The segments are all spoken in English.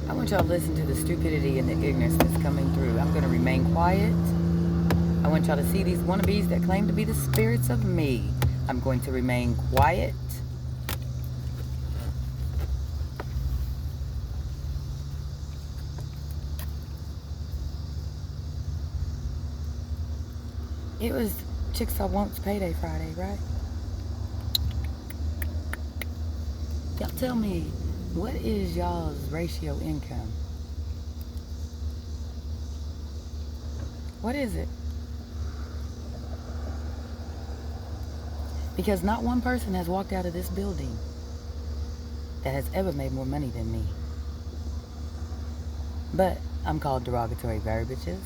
I want y'all to listen to the stupidity and the ignorance that's coming through. I'm going to remain quiet. I want y'all to see these wannabes that claim to be the spirits of me. I'm going to remain quiet. It was Chicks I Won't's payday Friday, right? Y'all tell me, what is y'all's ratio income? What is it? Because not one person has walked out of this building that has ever made more money than me. But I'm called derogatory verbiages.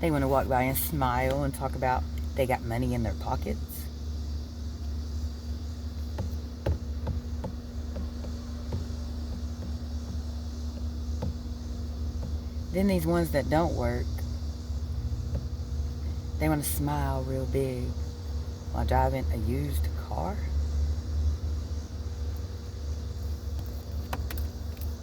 They want to walk by and smile and talk about they got money in their pockets. Then these ones that don't work, they want to smile real big while driving a used car.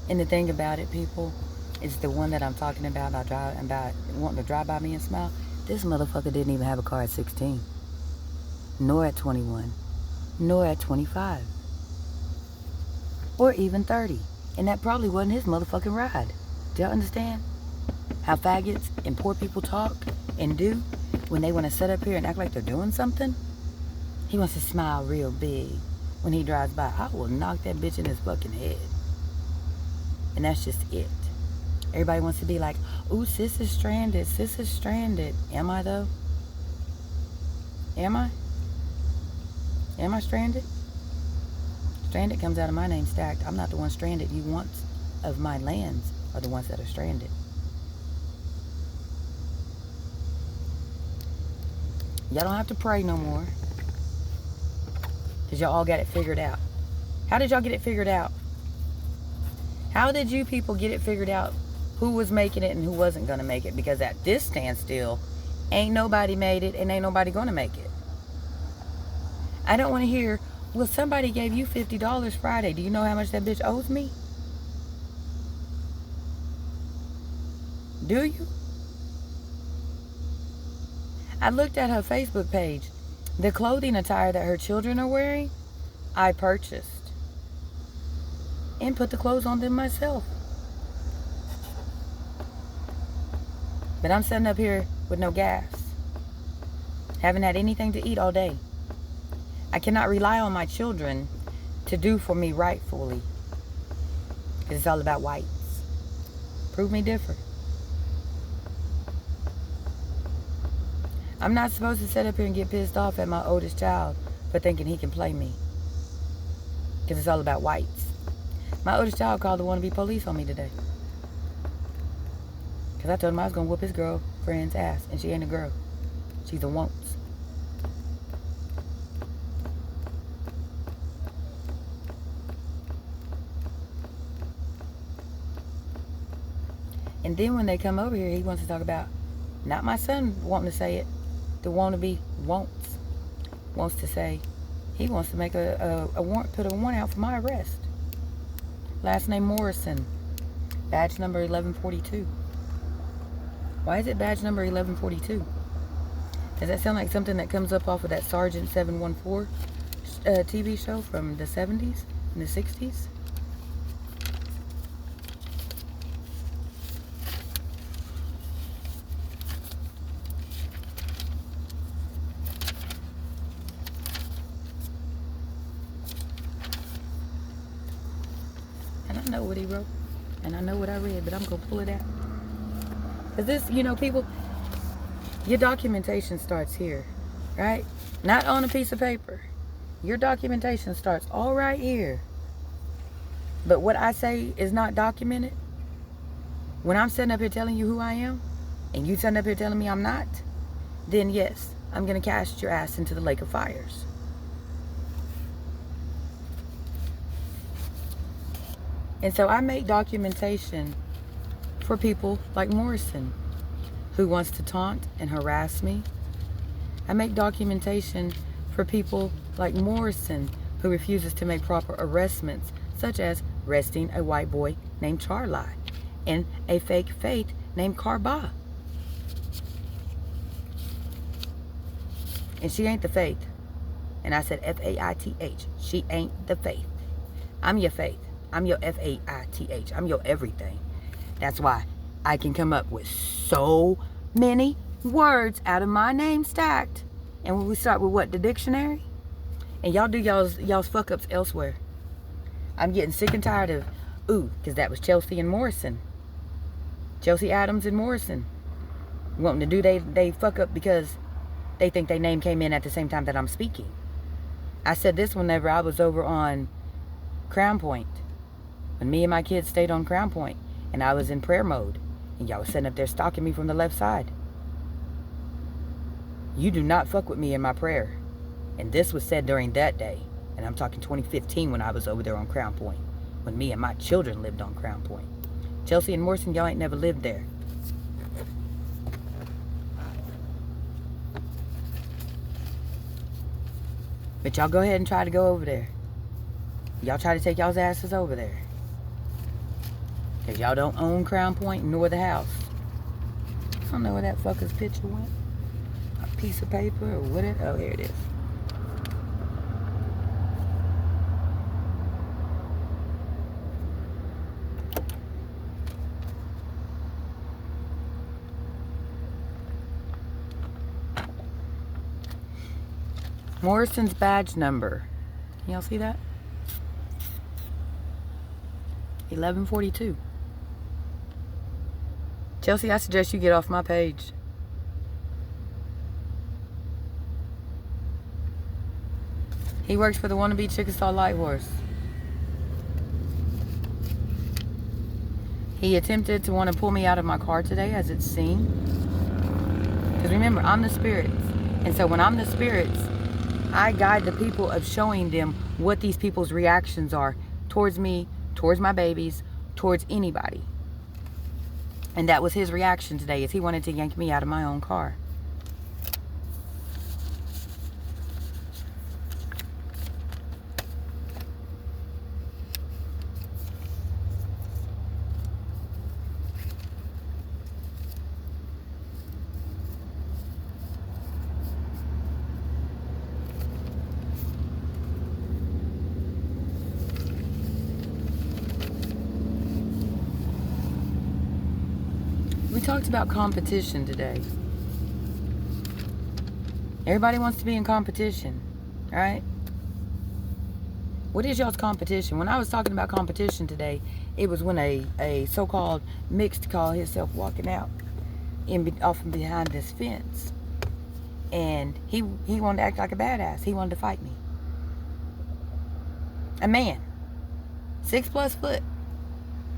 And the thing about it, people, is the one that I'm talking about, about wanting to drive by me and smile. This motherfucker didn't even have a car at 16, nor at 21, nor at 25, or even 30. And that probably wasn't his motherfucking ride. Do y'all understand how faggots and poor people talk and do when they want to sit up here and act like they're doing something? He wants to smile real big when he drives by. I will knock that bitch in his fucking head. And that's just it. Everybody wants to be like, ooh, sis is stranded. Sis is stranded. Am I, though? Am I? Am I stranded? Stranded comes out of my name stacked. I'm not the one stranded. You want of my lands are the ones that are stranded. Y'all don't have to pray no more. Because y'all all got it figured out. How did y'all get it figured out? How did you people get it figured out who was making it and who wasn't going to make it? Because at this standstill, ain't nobody made it and ain't nobody going to make it. I don't want to hear, well, somebody gave you $50 Friday. Do you know how much that bitch owes me? Do you? I looked at her Facebook page. The clothing attire that her children are wearing, I purchased. And put the clothes on them myself. But I'm sitting up here with no gas. Haven't had anything to eat all day. I cannot rely on my children to do for me rightfully. Because it's all about whites. Prove me different. I'm not supposed to sit up here and get pissed off at my oldest child for thinking he can play me. Because it's all about whites. My oldest child called the wannabe police on me today. Because I told him I was going to whoop his girlfriend's ass. And she ain't a girl. She's a won'ts. And then when they come over here, he wants to talk about, not my son wanting to say it, the wannabe wants to say, he wants to make a warrant, put a warrant out for my arrest. Last name Morrison, badge number 1142. Why is it badge number 1142? Does that sound like something that comes up off of that Sergeant 714 TV show from the 70s and the 60s? And I know what he wrote. And I know what I read, but I'm going to pull it out. Because this, you know, people, your documentation starts here, right? Not on a piece of paper. Your documentation starts all right here. But what I say is not documented. When I'm sitting up here telling you who I am, and you sitting up here telling me I'm not, then yes, I'm going to cast your ass into the lake of fires. And so I make documentation for people like Morrison, who wants to taunt and harass me. I make documentation for people like Morrison, who refuses to make proper arrestments, such as arresting a white boy named Charlie and a fake Faith named Carba. And she ain't the Faith. And I said Faith. She ain't the Faith. I'm your Faith. I'm your Faith. I'm your everything. That's why I can come up with so many words out of my name stacked. And when we start with what? The dictionary? And y'all do y'all's fuck ups elsewhere. I'm getting sick and tired of, because that was Chelsea and Morrison. Chelsea Adams and Morrison. Wanting to do they fuck up because they think their name came in at the same time that I'm speaking. I said this whenever I was over on Crown Point. When me and my kids stayed on Crown Point and I was in prayer mode. And y'all was sitting up there stalking me from the left side. You do not fuck with me in my prayer. And this was said during that day. And I'm talking 2015 when I was over there on Crown Point. When me and my children lived on Crown Point. Chelsea and Morrison, y'all ain't never lived there. But y'all go ahead and try to go over there. Y'all try to take y'all's asses over there. Because y'all don't own Crown Point nor the house. I don't know where that fucker's picture went. A piece of paper or whatever. Oh, here it is. Morrison's badge number. Can y'all see that? 1142. Chelsea, I suggest you get off my page. He works for the wannabe Chickasaw Light Horse. He attempted to want to pull me out of my car today, as it's seen. Because remember, I'm the spirits. And so when I'm the spirits, I guide the people of showing them what these people's reactions are towards me, towards my babies, towards anybody. And that was his reaction today, is he wanted to yank me out of my own car. We talked about competition today. Everybody wants to be in competition, right? What is y'all's competition? When I was talking about competition today, it was when a so-called mixed called himself walking out off and behind this fence. And he wanted to act like a badass. He wanted to fight me. A man. 6+ foot.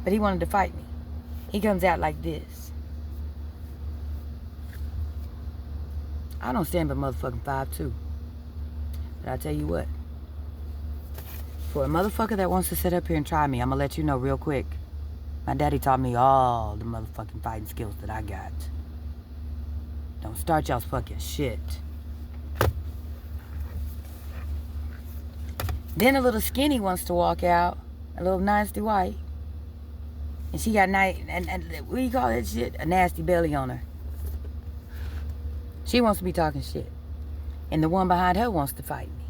But he wanted to fight me. He comes out like this. I don't stand but motherfucking 5'2". But I tell you what. For a motherfucker that wants to sit up here and try me, I'm going to let you know real quick. My daddy taught me all the motherfucking fighting skills that I got. Don't start y'all's fucking shit. Then a little skinny wants to walk out. A little nasty white. And she got and what do you call that shit? A nasty belly on her. She wants to be talking shit. And the one behind her wants to fight me.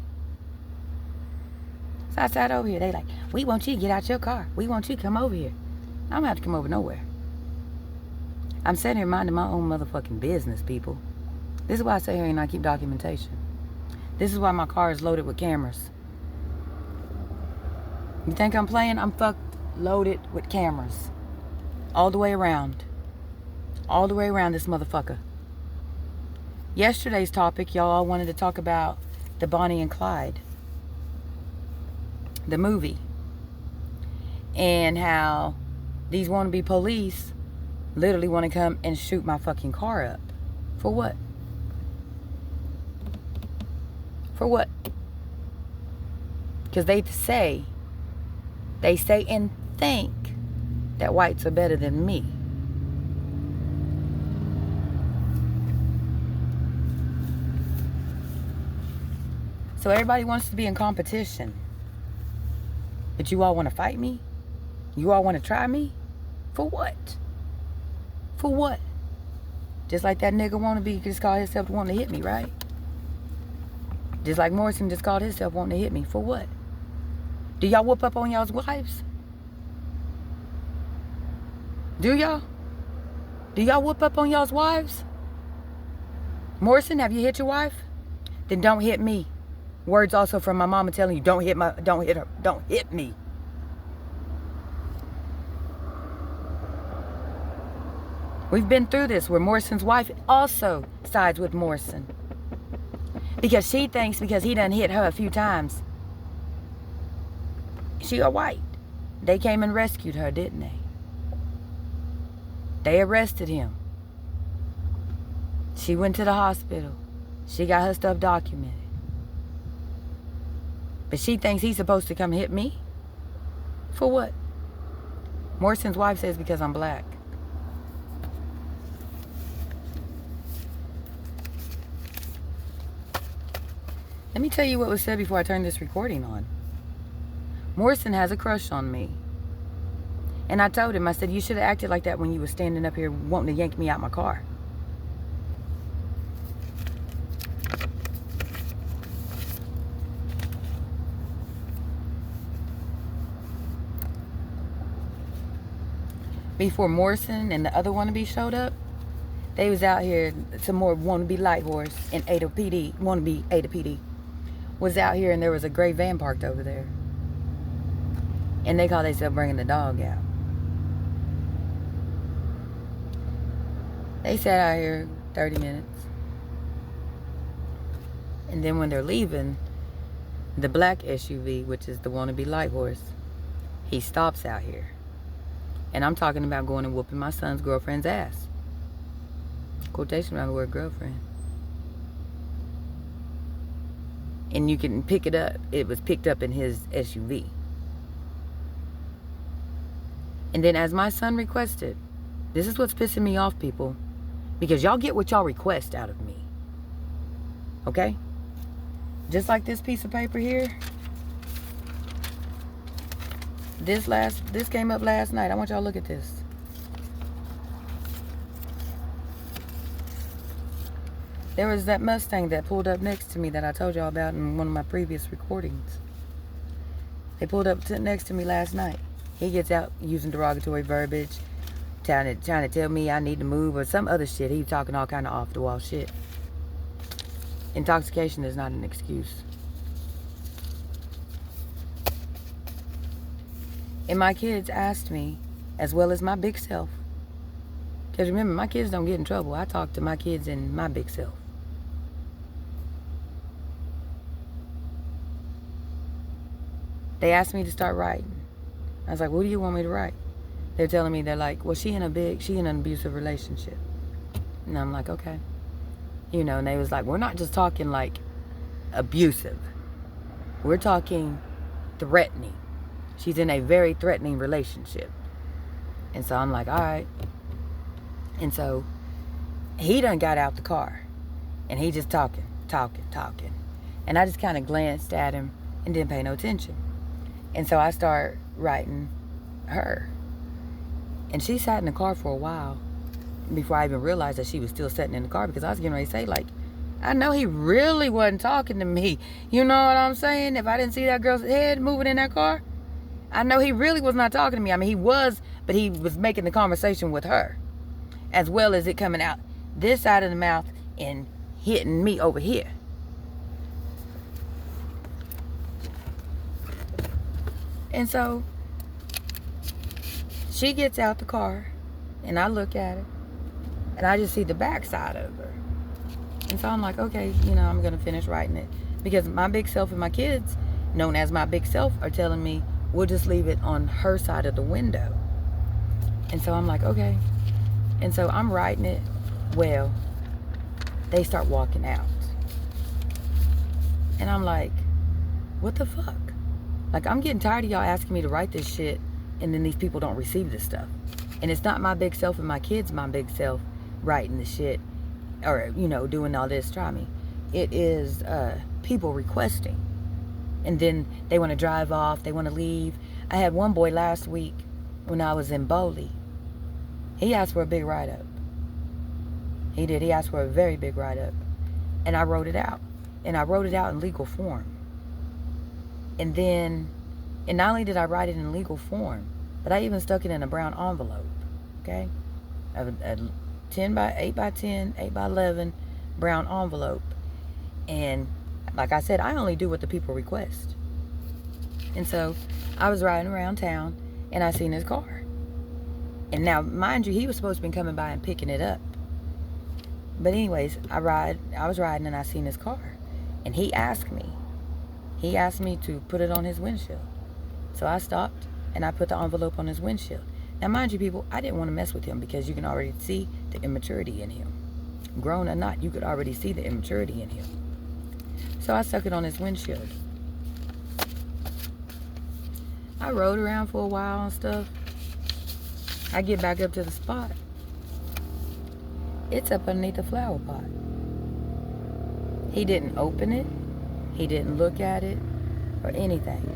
So I sat over here. They like, we want you to get out your car. We want you to come over here. I don't have to come over nowhere. I'm sitting here minding my own motherfucking business, people. This is why I sit here and I keep documentation. This is why my car is loaded with cameras. You think I'm playing? I'm fucked loaded with cameras. All the way around. All the way around this motherfucker. Yesterday's topic, y'all all wanted to talk about the Bonnie and Clyde. The movie. And how these wannabe police literally want to come and shoot my fucking car up. For what? For what? Because they say and think that whites are better than me. So everybody wants to be in competition. But you all want to fight me? You all want to try me? For what? For what? Just like that nigga wanna be just called himself wanting to hit me, right? Just like Morrison just called himself wanting to hit me. For what? Do y'all whoop up on y'all's wives? Do y'all? Do y'all whoop up on y'all's wives? Morrison, have you hit your wife? Then don't hit me. Words also from my mama telling you, don't hit her, don't hit me. We've been through this where Morrison's wife also sides with Morrison. Because she thinks because he done hit her a few times, she a white. They came and rescued her, didn't they? They arrested him. She went to the hospital. She got her stuff documented. But she thinks he's supposed to come hit me? For what? Morrison's wife says because I'm black. Let me tell you what was said before I turned this recording on. Morrison has a crush on me. And I told him, I said, you should have acted like that when you were standing up here wanting to yank me out my car. Before Morrison and the other wannabe showed up, they was out here, some more wannabe light horse and Ada PD, wannabe Ada PD, was out here and there was a gray van parked over there. And they called themselves bringing the dog out. They sat out here 30 minutes. And then when they're leaving, the black SUV, which is the wannabe light horse, he stops out here. And I'm talking about going and whooping my son's girlfriend's ass. Quotation around the word girlfriend. And you can pick it up. It was picked up in his SUV. And then as my son requested, this is what's pissing me off, people. Because y'all get what y'all request out of me. Okay? Just like this piece of paper here. This came up last night. I want y'all to look at this. There was that Mustang that pulled up next to me that I told y'all about in one of my previous recordings. They pulled up next to me last night. He gets out using derogatory verbiage, trying to tell me I need to move or some other shit. He was talking all kind of off the wall shit. Intoxication is not an excuse. And my kids asked me, as well as my big self, because remember, my kids don't get in trouble. I talk to my kids and my big self. They asked me to start writing. I was like, what do you want me to write? They're telling me, they're like, well, she in an abusive relationship. And I'm like, okay. You know, and they was like, we're not just talking like abusive. We're talking threatening. She's in a very threatening relationship. And so I'm like, all right. And so he done got out the car. And he just talking. And I just kind of glanced at him and didn't pay no attention. And so I start writing her. And she sat in the car for a while before I even realized that she was still sitting in the car, because I was getting ready to say, like, I know he really wasn't talking to me. You know what I'm saying? If I didn't see that girl's head moving in that car, I know he really was not talking to me. I mean, he was, but he was making the conversation with her, as well as it coming out this side of the mouth and hitting me over here. And so she gets out the car and I look at it and I just see the back side of her. And so I'm like, okay, you know, I'm going to finish writing it, because my big self and my kids, known as my big self, are telling me we'll just leave it on her side of the window. And so I'm like, okay. And so I'm writing it. Well, they start walking out. And I'm like, what the fuck? Like, I'm getting tired of y'all asking me to write this shit, and then these people don't receive this stuff. And it's not my big self and my kids, my big self, writing the shit, or, you know, doing all this, try me. It is people requesting. And then they want to drive off, they want to leave. I had one boy last week when I was in Bowley. He asked for a big write-up. He did. He asked for a very big write-up. And I wrote it out. And I wrote it out in legal form. And then, and not only did I write it in legal form, but I even stuck it in a brown envelope. Okay? A 10 by 8 by 10, 8 by 11 brown envelope. And like I said, I only do what the people request. And so I was riding around town and I seen his car. And now, mind you, he was supposed to be coming by and picking it up. But anyways, I was riding and I seen his car. And he asked me to put it on his windshield. So I stopped and I put the envelope on his windshield. Now, mind you, people, I didn't want to mess with him because you can already see the immaturity in him. Grown or not, you could already see the immaturity in him. So I stuck it on his windshield. I rode around for a while and stuff. I get back up to the spot. It's up underneath the flower pot. He didn't open it. He didn't look at it or anything.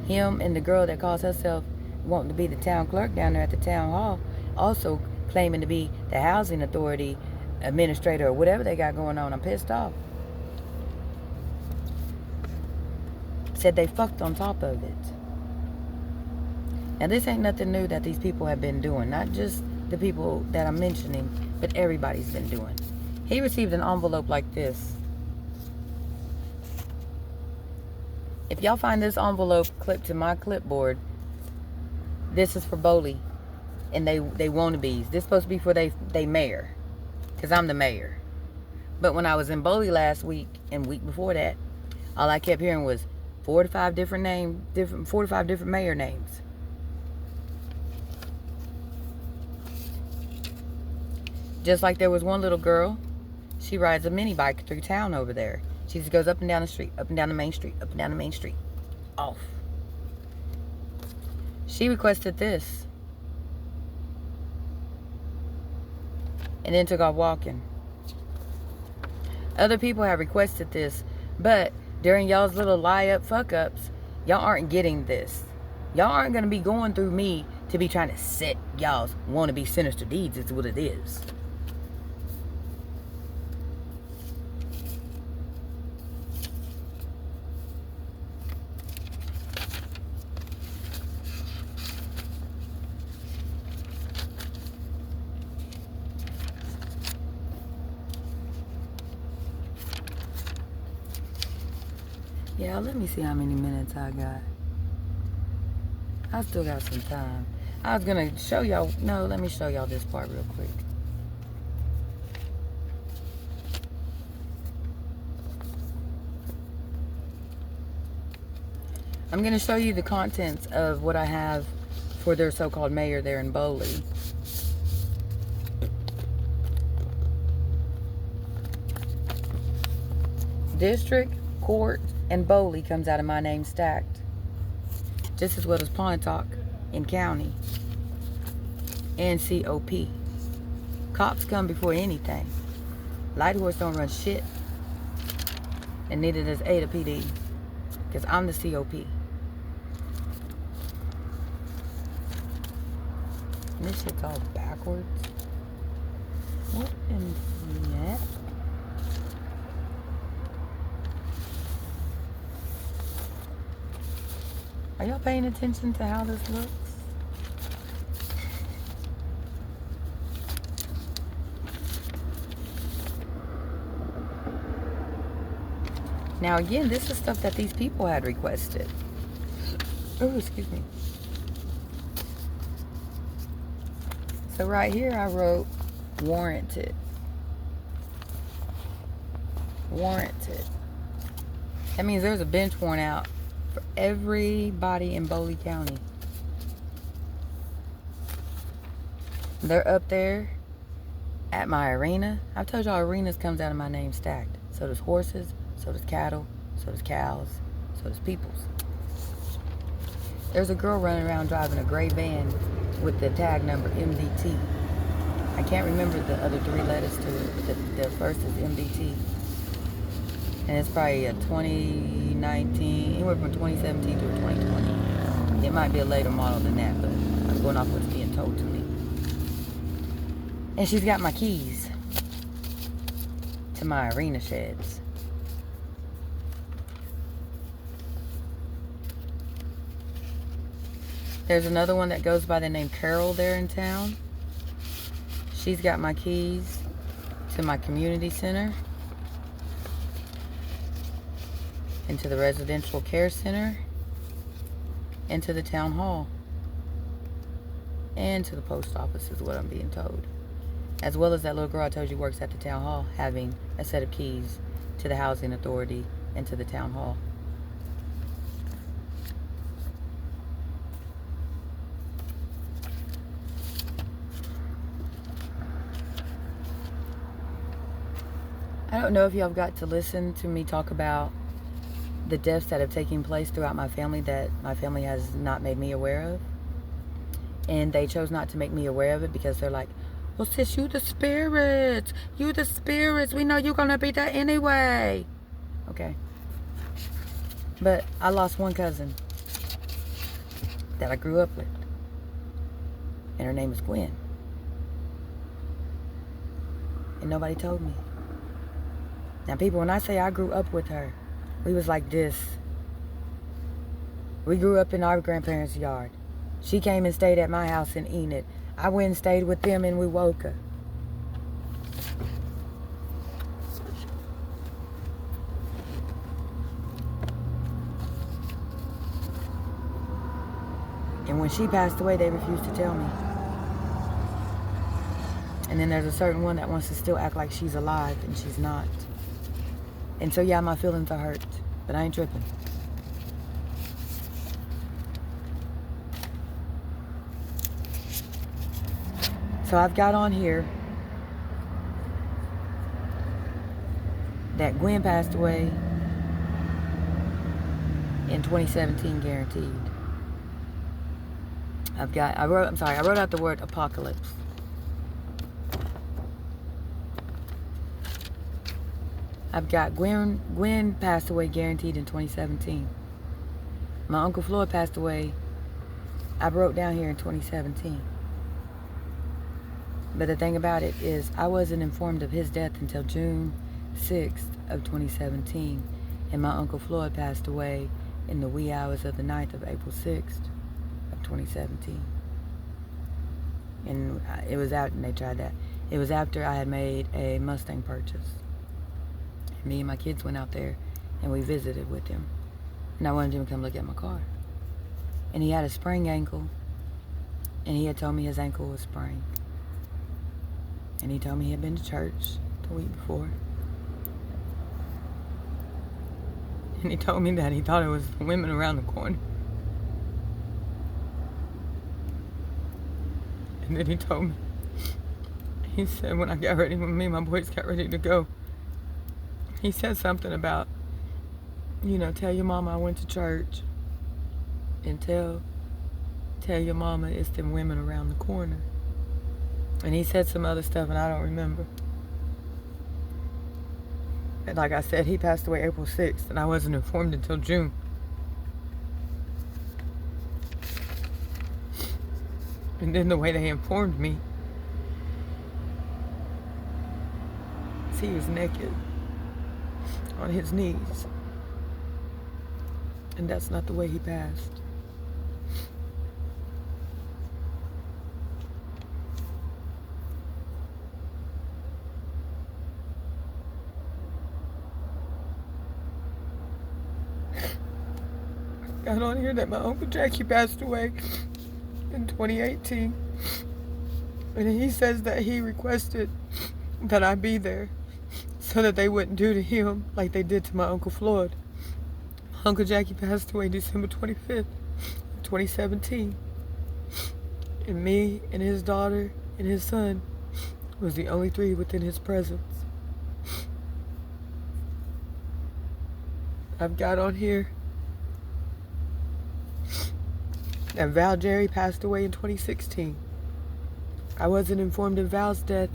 Him and the girl that calls herself wanting to be the town clerk down there at the town hall, also claiming to be the housing authority administrator or whatever they got going on. I'm pissed off. Said they fucked on top of it. Now, this ain't nothing new that these people have been doing. Not just the people that I'm mentioning, but everybody's been doing. He received an envelope like this. If y'all find this envelope clipped to my clipboard, this is for Bowley and they wannabes. This is supposed to be for they mayor, because I'm the mayor. But when I was in Bowley last week and week before that, all I kept hearing was 4 to 5 different mayor names. Just like there was one little girl, she rides a mini bike through town over there. She just goes up and down the street, up and down the main street, up and down the main street, off. She requested this. And then took off walking. Other people have requested this, but during y'all's little lie-up fuck-ups, y'all aren't getting this. Y'all aren't going to be going through me to be trying to set y'all's wannabe sinister deeds. It's what it is. Yeah, let me see how many minutes I got. I still got some time. I was gonna show y'all, no, let me show y'all this part real quick. I'm gonna show you the contents of what I have for their so-called mayor there in Bowley. District, court, and Bowley comes out of my name stacked. Just as well as Pontotoc in county. And COP. Cops come before anything. Light Horse don't run shit. And neither does Ada PD. Because I'm the COP. And this shit's all backwards. What in that? Are y'all paying attention to how this looks? Now again, this is stuff that these people had requested. Oh, excuse me. So right here I wrote warranted. Warranted. That means there's a bench worn out for everybody in Bowley County. They're up there at my arena. I've told y'all arenas comes out of my name stacked. So does horses, so does cattle, so does cows, so does peoples. There's a girl running around driving a gray van with the tag number MDT. I can't remember the other 3 letters to it, but the first is MDT. And it's probably a 2019, anywhere from 2017 to 2020. It might be a later model than that, but going off what's being told to me. And she's got my keys to my arena sheds. There's another one that goes by the name Carol there in town. She's got my keys to my community center, and to the residential care center, and to the town hall, and to the post office is what I'm being told. As well as that little girl I told you works at the town hall, having a set of keys to the housing authority and to the town hall. I don't know if y'all got to listen to me talk about the deaths that have taken place throughout my family that my family has not made me aware of. And they chose not to make me aware of it because they're like, well, sis, you the spirits. You the spirits. We know you're going to be there anyway. Okay. But I lost one cousin that I grew up with. And her name is Gwen. And nobody told me. Now, people, when I say I grew up with her, we was like this. We grew up in our grandparents' yard. She came and stayed at my house in Enid. I went and stayed with them in Wewoka. And when she passed away, they refused to tell me. And then there's a certain one that wants to still act like she's alive, and she's not. And so, yeah, my feelings are hurt, but I ain't tripping. So I've got on here that Gwen passed away in 2017, guaranteed. I wrote out the word apocalypse. I've got Gwen passed away guaranteed in 2017. My Uncle Floyd passed away, I wrote down here in 2017. But the thing about it is I wasn't informed of his death until June 6th of 2017. And my Uncle Floyd passed away in the wee hours of the night of April 6th of 2017. And it was out, and they tried that. It was after I had made a Mustang purchase. Me and my kids went out there and we visited with him. And I wanted him to come look at my car. And he had a sprained ankle. And he had told me his ankle was sprained. And he told me he had been to church the week before. And he told me that he thought it was the women around the corner. And then he told me, he said when me and my boys got ready to go, he said something about, tell your mama I went to church, and tell your mama it's them women around the corner. And he said some other stuff, and I don't remember. And like I said, he passed away April 6th, and I wasn't informed until June. And then the way they informed me, he was naked on his knees. And that's not the way he passed. Got on here that my Uncle Jackie passed away in 2018. And he says that he requested that I be there so that they wouldn't do to him like they did to my Uncle Floyd. Uncle Jackie passed away December 25th, 2017. And me and his daughter and his son was the only three within his presence. I've got on here that Val Jerry passed away in 2016. I wasn't informed of Val's death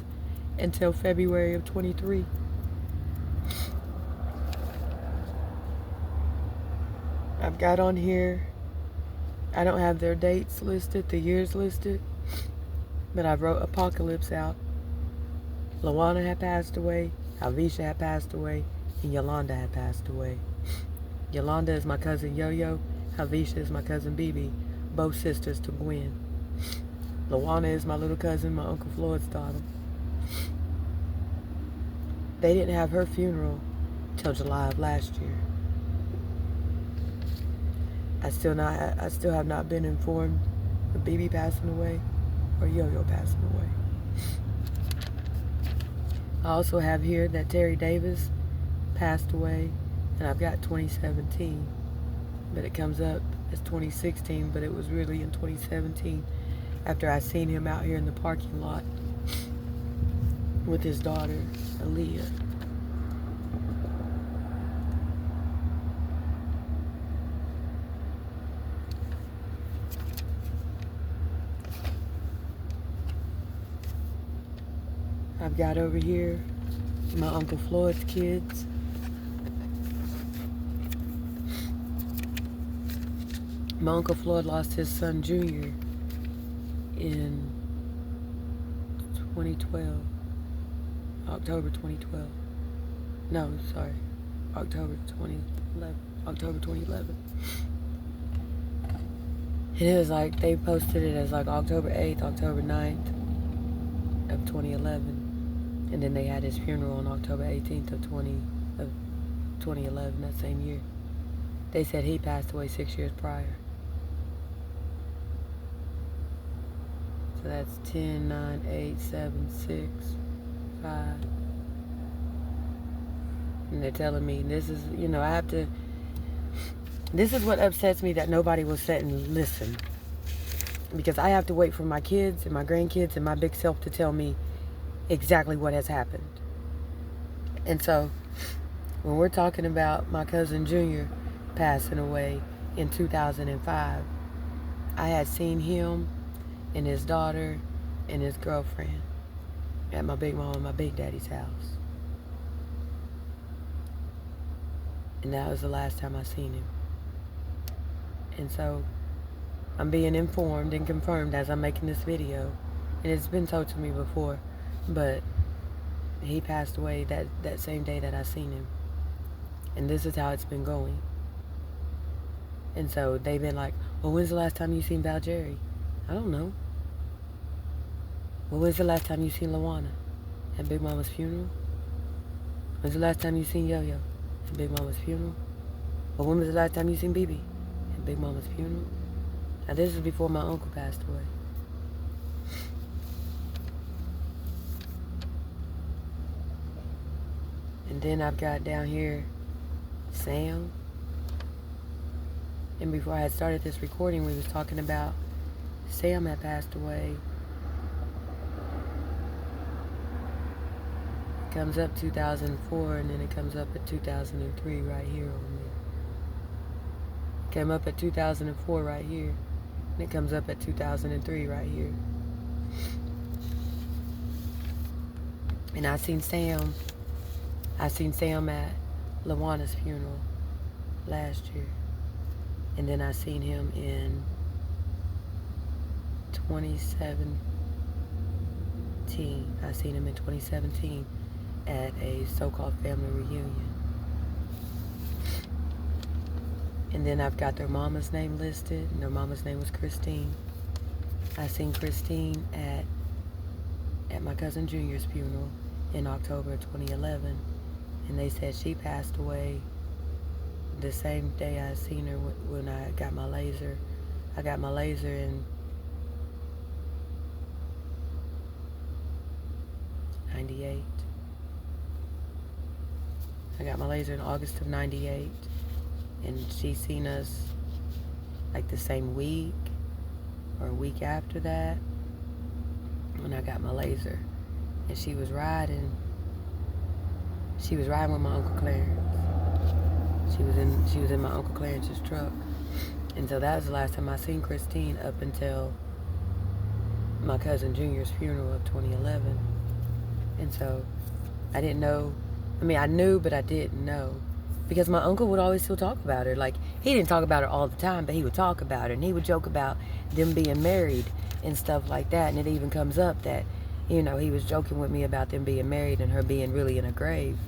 until February of 23. I've got on here, I don't have their dates listed, the years listed, but I wrote Apocalypse out. Lawana had passed away, Alvisha had passed away, and Yolanda had passed away. Yolanda is my cousin Yo-Yo, Alvisha is my cousin Bibi, both sisters to Gwen. Lawana is my little cousin, my Uncle Floyd's daughter. They didn't have her funeral till July of last year. I still have not been informed of Bibi passing away or Yo-Yo passing away. I also have here that Terry Davis passed away, and I've got 2017, but it comes up as 2016, but it was really in 2017 after I seen him out here in the parking lot with his daughter, Aaliyah. I've got over here my Uncle Floyd's kids. My Uncle Floyd lost his son Junior in 2012. October 2012. No, sorry. October 2011. October 2011. And it was like, they posted it as like October 8th, October 9th of 2011. And then they had his funeral on October 18th of 2011, that same year. They said he passed away 6 years prior. So that's 10, 9, 8, 7, 6, 5. And they're telling me, this is, I have to, this is what upsets me, that nobody will sit and listen. Because I have to wait for my kids and my grandkids and my big self to tell me exactly what has happened. And so, when we're talking about my cousin Junior passing away in 2005, I had seen him and his daughter and his girlfriend at my big mom and my big daddy's house. And that was the last time I seen him. And so, I'm being informed and confirmed as I'm making this video. And it's been told to me before, but he passed away that same day that I seen him. And this is how it's been going. And so they've been like, well, when's the last time you seen Val Jerry? I don't know. Well, when's the last time you seen Lawana? At Big Mama's funeral? When's the last time you seen Yo-Yo? At Big Mama's funeral? Well, when was the last time you seen Bibi? At Big Mama's funeral? Now this is before my uncle passed away. And then I've got down here Sam. And before I had started this recording, we was talking about Sam had passed away. It comes up 2004, and then it comes up at 2003 right here on me. It came up at 2004 right here, and it comes up at 2003 right here. And I seen Sam at Lawana's funeral last year. And then I seen him in 2017. I seen him in 2017 at a so-called family reunion. And then I've got their mama's name listed, and their mama's name was Christine. I seen Christine at my cousin Junior's funeral in October of 2011. And they said she passed away the same day I seen her when I got my laser. I got my laser in 98. I got my laser in August of 98. And she seen us like the same week or a week after that when I got my laser. And she was riding with my Uncle Clarence. She was in my Uncle Clarence's truck. And so that was the last time I seen Christine up until my cousin Junior's funeral of 2011. And so I didn't know, I knew, but I didn't know because my uncle would always still talk about her. Like, he didn't talk about her all the time, but he would talk about her, and he would joke about them being married and stuff like that. And it even comes up that, you know, he was joking with me about them being married and her being really in a grave.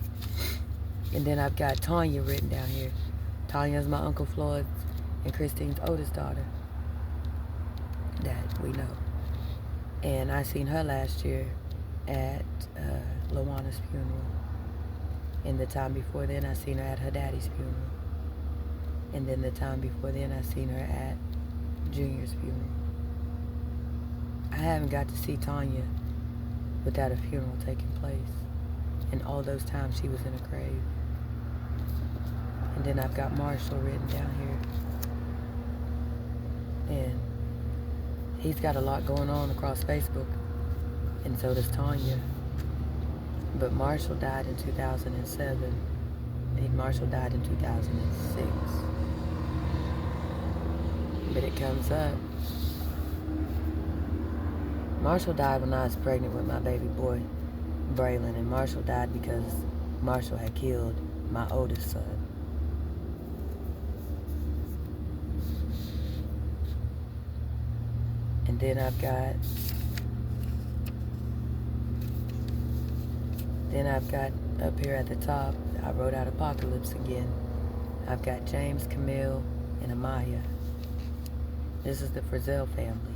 And then I've got Tanya written down here. Tanya's my Uncle Floyd's and Christine's oldest daughter that we know. And I seen her last year at Lawana's funeral. And the time before then, I seen her at her daddy's funeral. And then the time before then, I seen her at Junior's funeral. I haven't got to see Tanya without a funeral taking place. And all those times she was in a grave. And then I've got Marshall written down here. And he's got a lot going on across Facebook. And so does Tanya. But Marshall died in 2007. And Marshall died in 2006. But it comes up. Marshall died when I was pregnant with my baby boy, Braylon. And Marshall died because Marshall had killed my oldest son. And then I've got up here at the top, I wrote out Apocalypse again. I've got James, Camille, and Amaya. This is the Frizzell family.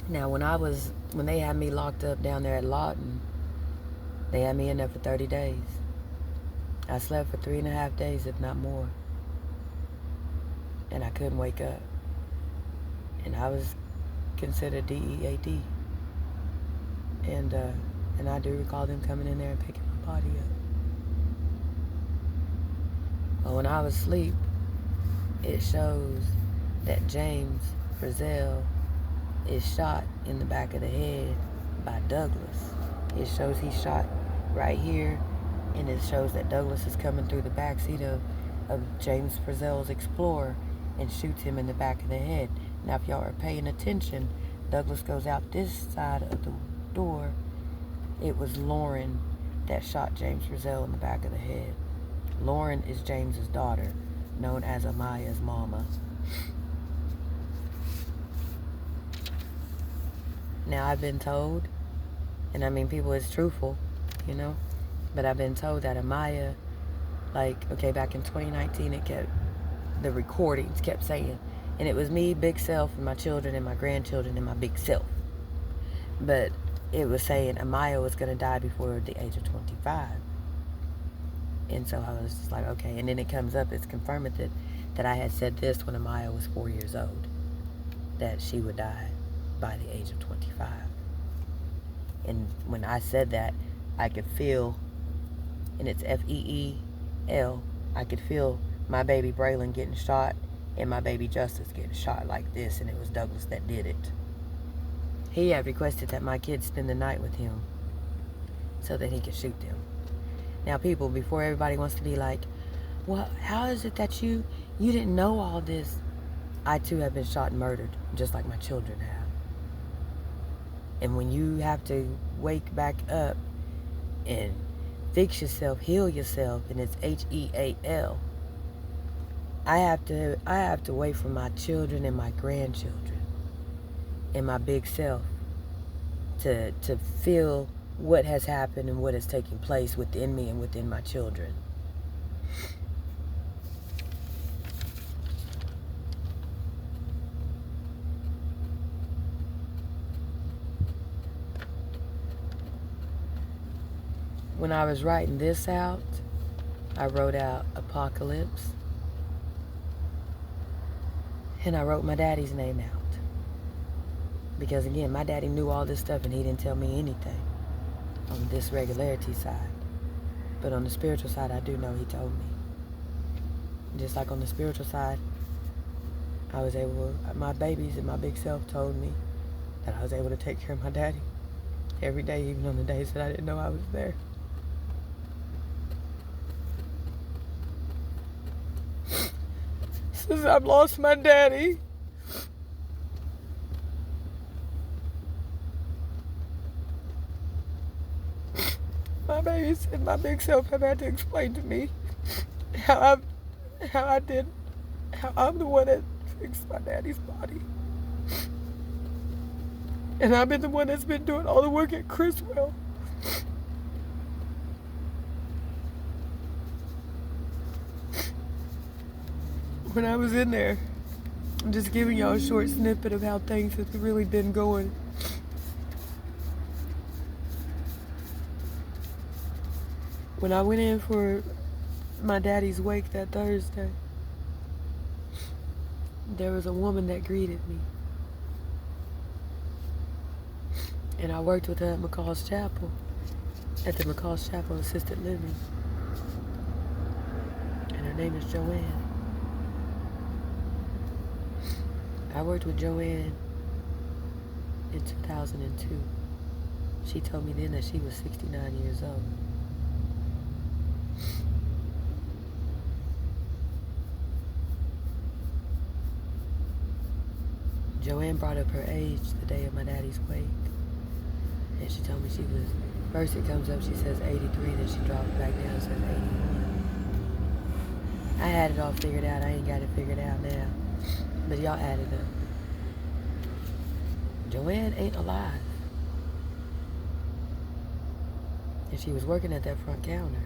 Now, when they had me locked up down there at Lawton, they had me in there for 30 days. I slept for 3.5 days, if not more. And I couldn't wake up. And I was considered DEAD. And I do recall them coming in there and picking my body up. Well, when I was asleep, it shows that James Frizzell is shot in the back of the head by Douglas. It shows he's shot right here, and it shows that Douglas is coming through the back seat of James Frizzell's Explorer and shoots him in the back of the head. Now, if y'all are paying attention, Douglas goes out this side of the door. It was Lauren that shot James Frizzell in the back of the head. Lauren is James's daughter, known as Amaya's mama. Now, I've been told, and I mean, people is truthful, you know, but I've been told that Amaya, back in 2019, the recordings kept saying, and it was me, Big Self, and my children, and my grandchildren, and my Big Self. But it was saying Amaya was going to die before the age of 25. And so I was just like, okay. And then it comes up, it's confirmed that I had said this when Amaya was 4 years old, that she would die by the age of 25. And when I said that, I could feel, and it's F-E-E-L, I could feel my baby Braylon getting shot and my baby Justice getting shot like this, and it was Douglas that did it. He had requested that my kids spend the night with him so that he could shoot them. Now, people, before everybody wants to be like, well, how is it that you didn't know all this? I too have been shot and murdered, just like my children have. And when you have to wake back up and fix yourself, heal yourself, and it's H-E-A-L, I have to wait for my children and my grandchildren and my big self to feel what has happened and what is taking place within me and within my children. When I was writing this out, I wrote out Apocalypse. And I wrote my daddy's name out. Because again, my daddy knew all this stuff and he didn't tell me anything on this regularity side. But on the spiritual side, I do know he told me. Just like on the spiritual side, my babies and my big self told me that I was able to take care of my daddy every day, even on the days that I didn't know I was there. Since I've lost my daddy, my babies and my big self have had to explain to me how I did, how I'm the one that fixed my daddy's body. And I've been the one that's been doing all the work at Criswell. When I was in there, I'm just giving y'all a short snippet of how things have really been going. When I went in for my daddy's wake that Thursday, there was a woman that greeted me. And I worked with her at McCall's Chapel, at the McCall's Chapel Assisted Living. And her name is Joanne. I worked with Joanne in 2002. She told me then that she was 69 years old. Joanne brought up her age the day of my daddy's wake. And she told me she was, first it comes up, she says 83, then she drops back down and says 81. I had it all figured out. I ain't got it figured out now. But y'all added up. Joanne ain't alive. And she was working at that front counter.